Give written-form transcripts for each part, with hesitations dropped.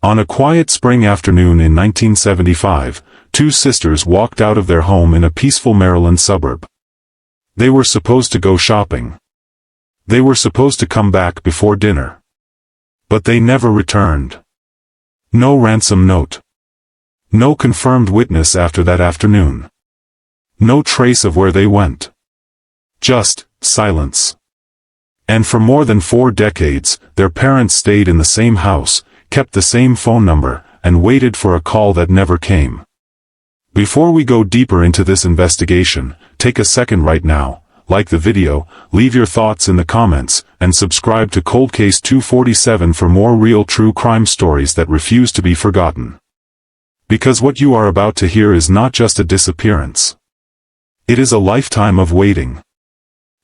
On a quiet spring afternoon in 1975, two sisters walked out of their home in a peaceful Maryland suburb. They were supposed to go shopping. They were supposed to come back before dinner. But they never returned. No ransom note. No confirmed witness after that afternoon. No trace of where they went. Just silence. And for more than 4 decades, their parents stayed in the same house, kept the same phone number, and waited for a call that never came. Before we go deeper into this investigation, take a second right now, like the video, leave your thoughts in the comments, and subscribe to Cold Case 247 for more real true crime stories that refuse to be forgotten. Because what you are about to hear is not just a disappearance. It is a lifetime of waiting.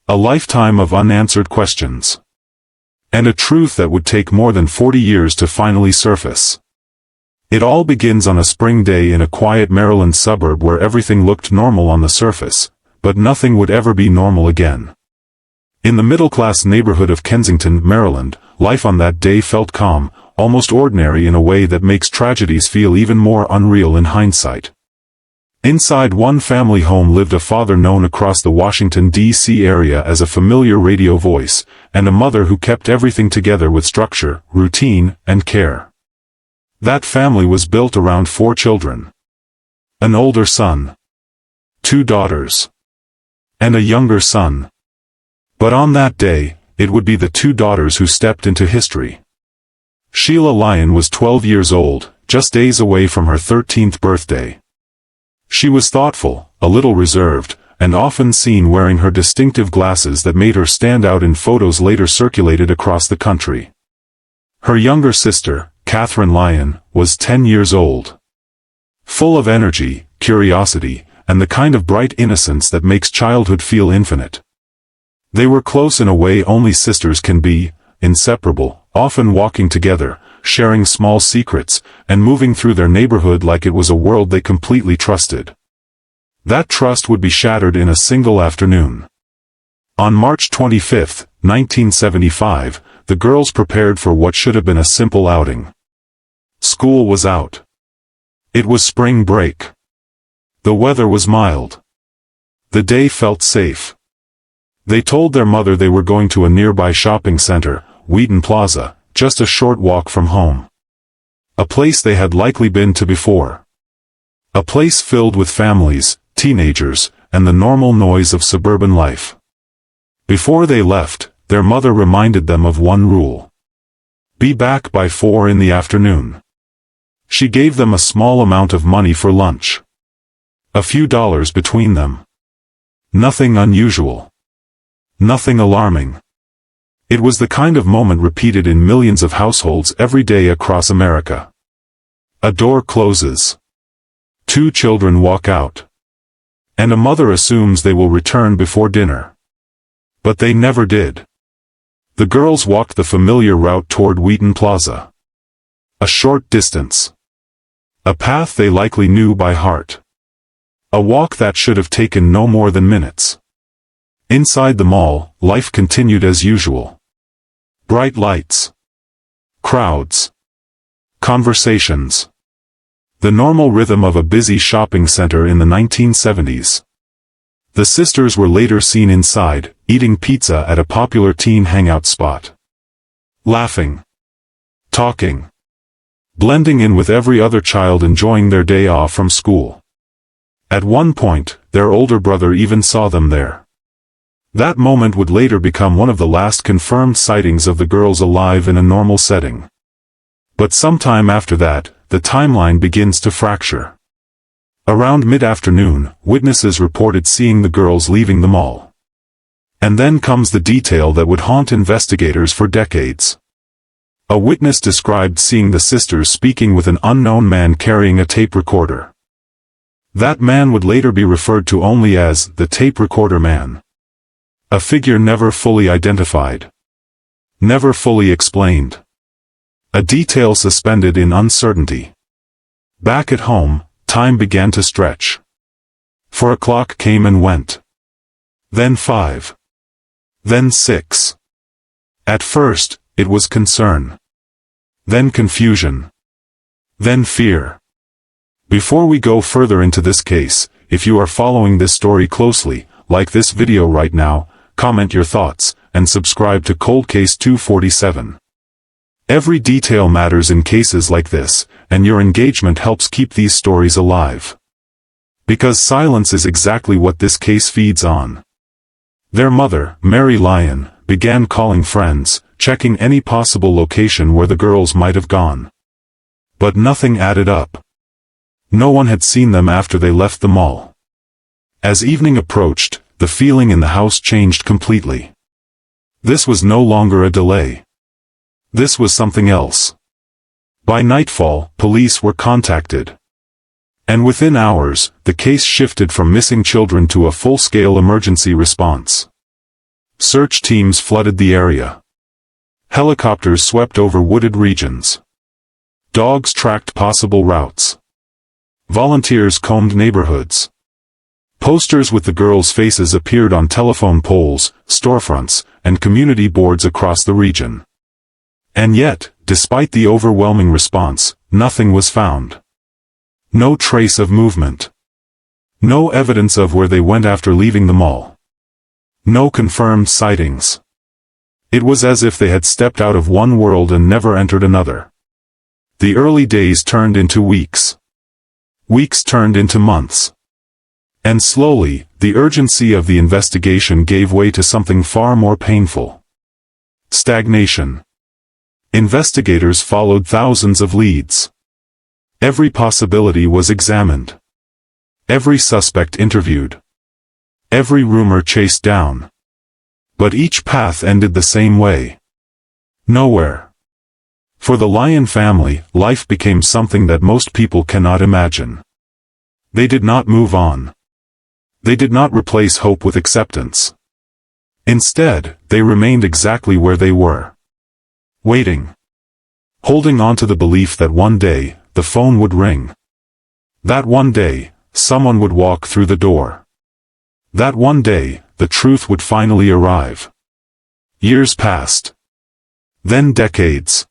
A lifetime of unanswered questions. And a truth that would take more than 40 years to finally surface. It all begins on a spring day in a quiet Maryland suburb where everything looked normal on the surface, but nothing would ever be normal again. In the middle-class neighborhood of Kensington, Maryland, life on that day felt calm, almost ordinary in a way that makes tragedies feel even more unreal in hindsight. Inside one family home lived a father known across the Washington, D.C. area as a familiar radio voice, and a mother who kept everything together with structure, routine, and care. That family was built around 4 children. An older son. 2 daughters. And a younger son. But on that day, it would be the 2 daughters who stepped into history. Sheila Lyon was 12 years old, just days away from her 13th birthday. She was thoughtful, a little reserved, and often seen wearing her distinctive glasses that made her stand out in photos later circulated across the country. Her younger sister, Catherine Lyon, was 10 years old. Full of energy, curiosity, and the kind of bright innocence that makes childhood feel infinite. They were close in a way only sisters can be, inseparable, often walking together, sharing small secrets, and moving through their neighborhood like it was a world they completely trusted. That trust would be shattered in a single afternoon. On March 25, 1975, the girls prepared for what should have been a simple outing. School was out. It was spring break. The weather was mild. The day felt safe. They told their mother they were going to a nearby shopping center, Wheaton Plaza, just a short walk from home. A place they had likely been to before. A place filled with families, teenagers, and the normal noise of suburban life. Before they left, their mother reminded them of one rule. Be back by 4 in the afternoon. She gave them a small amount of money for lunch. A few dollars between them. Nothing unusual. Nothing alarming. It was the kind of moment repeated in millions of households every day across America. A door closes. 2 children walk out. And a mother assumes they will return before dinner. But they never did. The girls walked the familiar route toward Wheaton Plaza. A short distance. A path they likely knew by heart. A walk that should have taken no more than minutes. Inside the mall, life continued as usual. Bright lights. Crowds. Conversations. The normal rhythm of a busy shopping center in the 1970s. The sisters were later seen inside, eating pizza at a popular teen hangout spot. Laughing. Talking. Blending in with every other child enjoying their day off from school. At one point, their older brother even saw them there. That moment would later become one of the last confirmed sightings of the girls alive in a normal setting. But sometime after that, the timeline begins to fracture. Around mid-afternoon, witnesses reported seeing the girls leaving the mall. And then comes the detail that would haunt investigators for decades. A witness described seeing the sisters speaking with an unknown man carrying a tape recorder. That man would later be referred to only as the tape recorder man. A figure never fully identified. Never fully explained. A detail suspended in uncertainty. Back at home, time began to stretch. 4 o'clock came and went. Then 5. Then 6. At first, it was concern. Then confusion. then fear. Before we go further into this case, if you are following this story closely, like this video right now, comment your thoughts, and subscribe to Cold Case 247. Every detail matters in cases like this, and your engagement helps keep these stories alive. Because silence is exactly what this case feeds on. Their mother, Mary Lyon, began calling friends, checking any possible location where the girls might have gone. But nothing added up. No one had seen them after they left the mall. As evening approached, the feeling in the house changed completely. This was no longer a delay. This was something else. By nightfall, police were contacted. And within hours, the case shifted from missing children to a full-scale emergency response. Search teams flooded the area. Helicopters swept over wooded regions. Dogs tracked possible routes. Volunteers combed neighborhoods. Posters with the girls' faces appeared on telephone poles, storefronts, and community boards across the region. And yet, despite the overwhelming response, nothing was found. No trace of movement. No evidence of where they went after leaving the mall. No confirmed sightings. It was as if they had stepped out of one world and never entered another. The early days turned into weeks. Weeks turned into months. And slowly, the urgency of the investigation gave way to something far more painful. Stagnation. Investigators followed thousands of leads. Every possibility was examined. Every suspect interviewed. Every rumor chased down. But each path ended the same way. Nowhere. For the Lyon family, life became something that most people cannot imagine. They did not move on. They did not replace hope with acceptance. Instead, they remained exactly where they were. Waiting. Holding on to the belief that one day, the phone would ring. That one day, someone would walk through the door. That one day, the truth would finally arrive. Years passed. Then decades.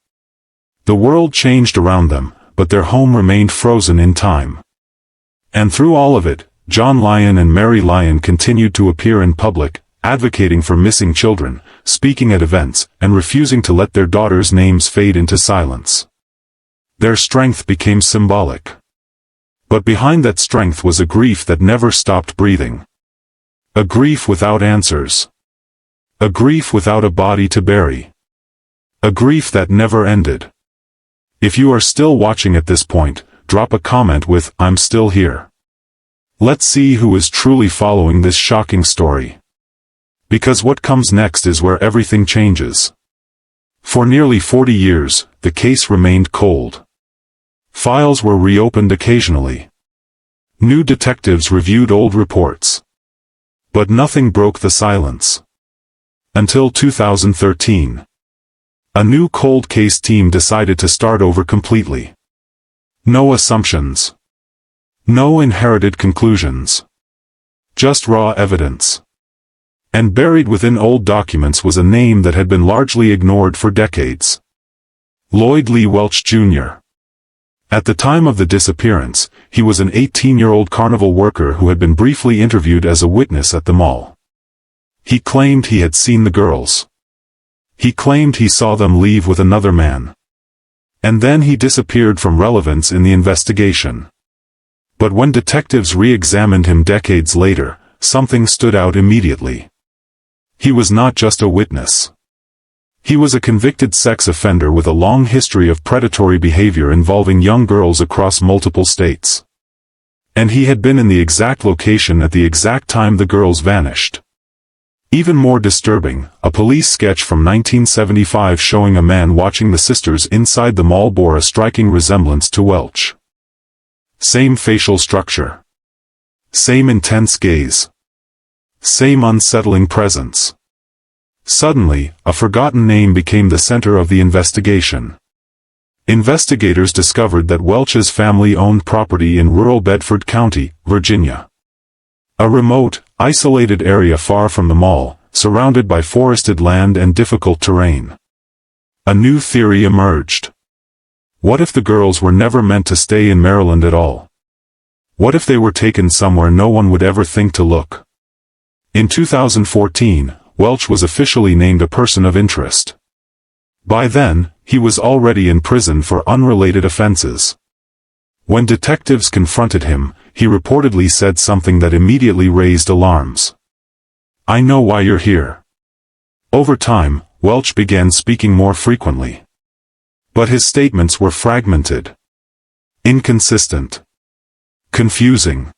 The world changed around them, but their home remained frozen in time. And through all of it, John Lyon and Mary Lyon continued to appear in public, advocating for missing children, speaking at events, and refusing to let their daughters' names fade into silence. Their strength became symbolic. But behind that strength was a grief that never stopped breathing. A grief without answers. A grief without a body to bury. A grief that never ended. If you are still watching at this point, drop a comment with, "I'm still here." Let's see who is truly following this shocking story. Because what comes next is where everything changes. For nearly 40 years, the case remained cold. Files were reopened occasionally. New detectives reviewed old reports. But nothing broke the silence. Until 2013. A new cold case team decided to start over completely. No assumptions. No inherited conclusions. Just raw evidence. And buried within old documents was a name that had been largely ignored for decades. Lloyd Lee Welch Jr. At the time of the disappearance, he was an 18-year-old carnival worker who had been briefly interviewed as a witness at the mall. He claimed he had seen the girls. He claimed he saw them leave with another man. And then he disappeared from relevance in the investigation. But when detectives re-examined him decades later, something stood out immediately. He was not just a witness. He was a convicted sex offender with a long history of predatory behavior involving young girls across multiple states. And he had been in the exact location at the exact time the girls vanished. Even more disturbing, a police sketch from 1975 showing a man watching the sisters inside the mall bore a striking resemblance to Welch. Same facial structure. Same intense gaze. Same unsettling presence. Suddenly, a forgotten name became the center of the investigation. Investigators discovered that Welch's family owned property in rural Bedford County, Virginia. A remote, isolated area far from the mall, surrounded by forested land and difficult terrain. A new theory emerged. What if the girls were never meant to stay in Maryland at all? What if they were taken somewhere no one would ever think to look? In 2014, Welch was officially named a person of interest. By then, he was already in prison for unrelated offenses. When detectives confronted him, he reportedly said something that immediately raised alarms. "I know why you're here." Over time, Welch began speaking more frequently. But his statements were fragmented, inconsistent, confusing.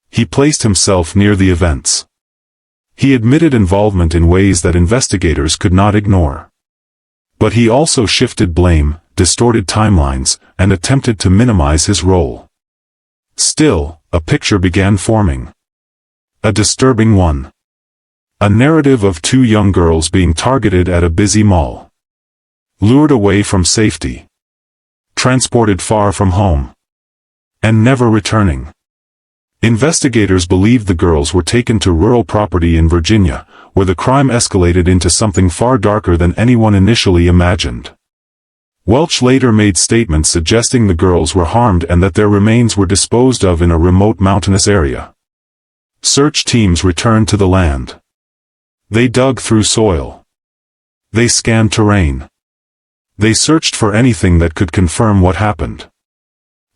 He placed himself near the events. He admitted involvement in ways that investigators could not ignore. But he also shifted blame, distorted timelines, and attempted to minimize his role. Still, a picture began forming. A disturbing one. A narrative of two young girls being targeted at a busy mall. Lured away from safety. Transported far from home. And never returning. Investigators believed the girls were taken to rural property in Virginia, where the crime escalated into something far darker than anyone initially imagined. Welch later made statements suggesting the girls were harmed and that their remains were disposed of in a remote mountainous area. Search teams returned to the land. They dug through soil. They scanned terrain. They searched for anything that could confirm what happened.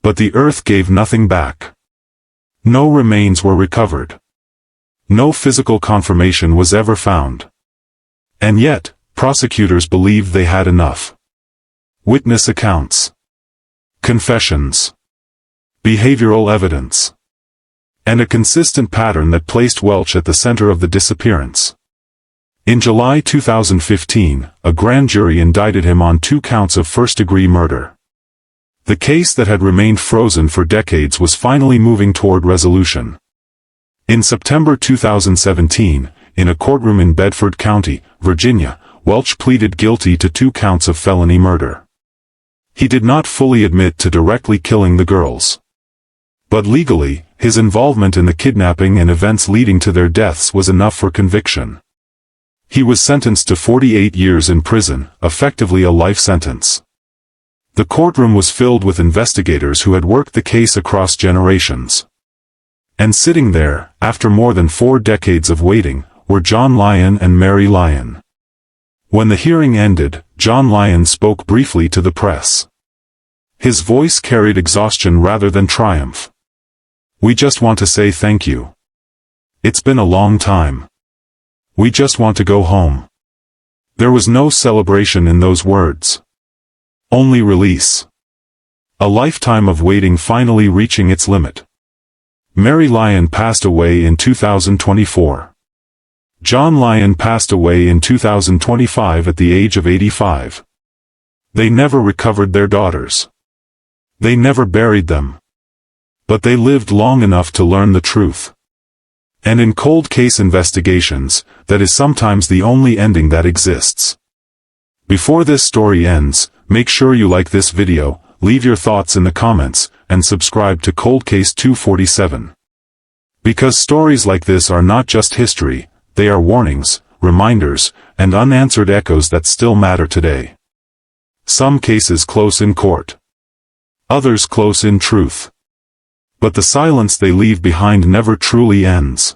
But the earth gave nothing back. No remains were recovered. No physical confirmation was ever found. And yet, prosecutors believed they had enough. Witness accounts. Confessions. Behavioral evidence. And a consistent pattern that placed Welch at the center of the disappearance. In July 2015, a grand jury indicted him on 2 counts of first-degree murder. The case that had remained frozen for decades was finally moving toward resolution. In September 2017, in a courtroom in Bedford County, Virginia, Welch pleaded guilty to 2 counts of felony murder. He did not fully admit to directly killing the girls. But legally, his involvement in the kidnapping and events leading to their deaths was enough for conviction. He was sentenced to 48 years in prison, effectively a life sentence. The courtroom was filled with investigators who had worked the case across generations. And sitting there, after more than 4 decades of waiting, were John Lyon and Mary Lyon. When the hearing ended, John Lyon spoke briefly to the press. His voice carried exhaustion rather than triumph. "We just want to say thank you. It's been a long time. We just want to go home." There was no celebration in those words. Only release. A lifetime of waiting finally reaching its limit. Mary Lyon passed away in 2024. John Lyon passed away in 2025 at the age of 85. They never recovered their daughters. They never buried them. But they lived long enough to learn the truth. And in cold case investigations, that is sometimes the only ending that exists. Before this story ends, make sure you like this video, leave your thoughts in the comments, and subscribe to Cold Case 247. Because stories like this are not just history, they are warnings, reminders, and unanswered echoes that still matter today. Some cases close in court. Others close in truth. But the silence they leave behind never truly ends.